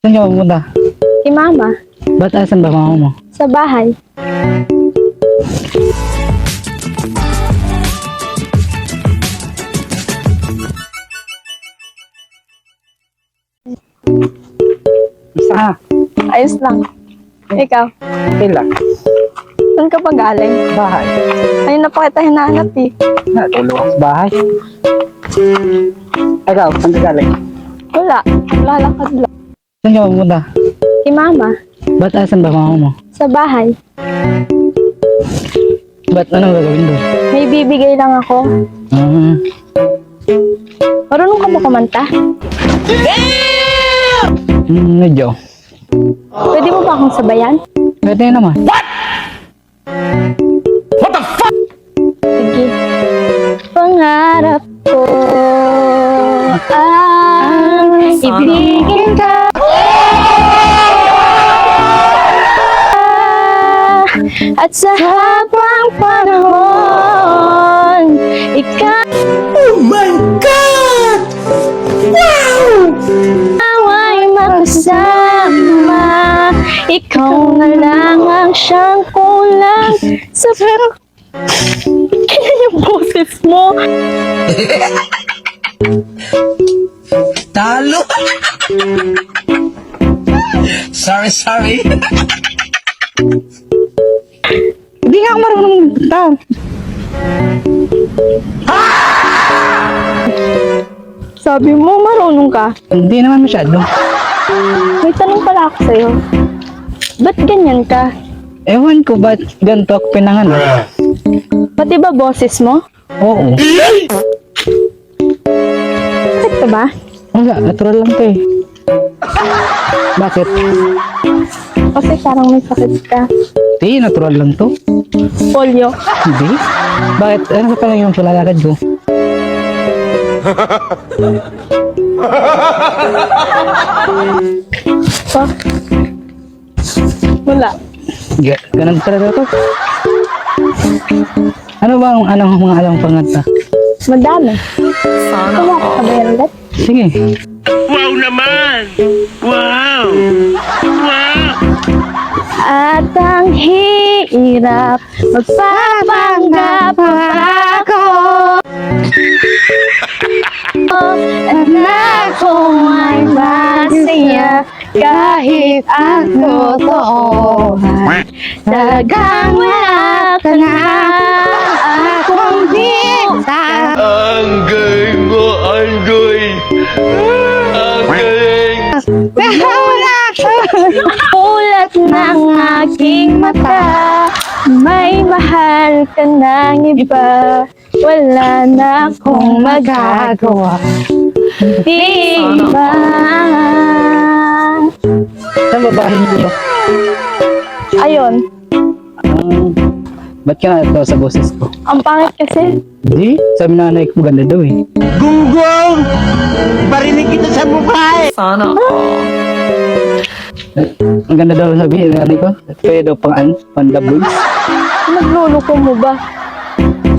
Saan ka pupunta? Si Mama, Ba't asan ba mama mo? sa bahay. Isa ka. Ayos lang. Ikaw, Okay lang. saan ka pa galing? Bahay. Ayun na pa kita hinahanap eh. Natulog sa bahay. Ikaw, saan ka galing? Wala, lalakad lang. Saan ka pupunta? Si Mama, Ba't asan ba mama mo? sa bahay. Ba't anong gagawin doon? May bibigay lang ako. Marunong ka ba kumanta? Medyo. Pwede mo ba akong sabayan? Pwede naman. Sige. Pangarap ko ang ibigin ka. At sa habang panahon, ikaw. Oh my God! Wow! Ay makasama, ikaw na lang ang siyang kulang sa Kaya yung boses mo. Talo! Sorry. Hindi nga ako marunong magpunta. Sabi mo marunong ka. Hindi naman masyado. May tanong pala ako sa'yo. Ba't ganyan ka? Ewan ko ba't ganito ako pinanganak. Pati ba boses mo? Oo. Sakit ka ba? Wala, natural lang to eh. Bakit? Kasi parang may sakit ka. Hindi, natural lang to. Polio. Hindi? Bakit? Ano sa pala yung palalakad ko? Pa? Wala. Ganun talaga to. Ano ba ang mga alam panganta? Madami. Wala ka sabayan ulit? Sige. Wow naman! Wow! At ang hirap magpapanggap ako at ako ay masaya kahit ang totoohan talagang wala ka na akong bita. Ang galing mo, Andoy! Ang galing! Ulat ng aking mata, may mahal ka ng iba, wala na akong magagawa. Di ba? Saan ba bahay niyo? Ayun, Ba't ka na sa boses ko? ang pangit kasi. Hindi, sabi na nanay ko maganda daw eh. Gunggong! Barinig kita sa mukha eh! Ang ganda daw sabihin ng nanay ko. Pwede daw pang the boys. Nagluluko mo ba?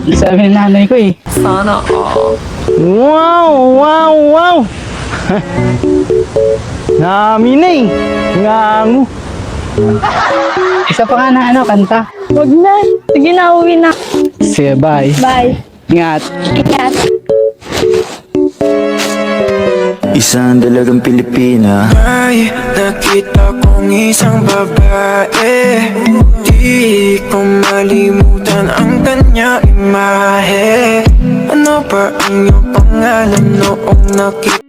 Sabi ng nanay ko eh. Wow! Namin na eh! Ngango! Isa pa nga na kanta. Huwag na. Sige na, uwi na. Sige, bye. Bye. Ingat. Ingat. Isang dalagang Pilipina. May nakita kong isang babae, di ko malimutan ang kanya imahe. Ano ba ang iyong pangalan noong nakita?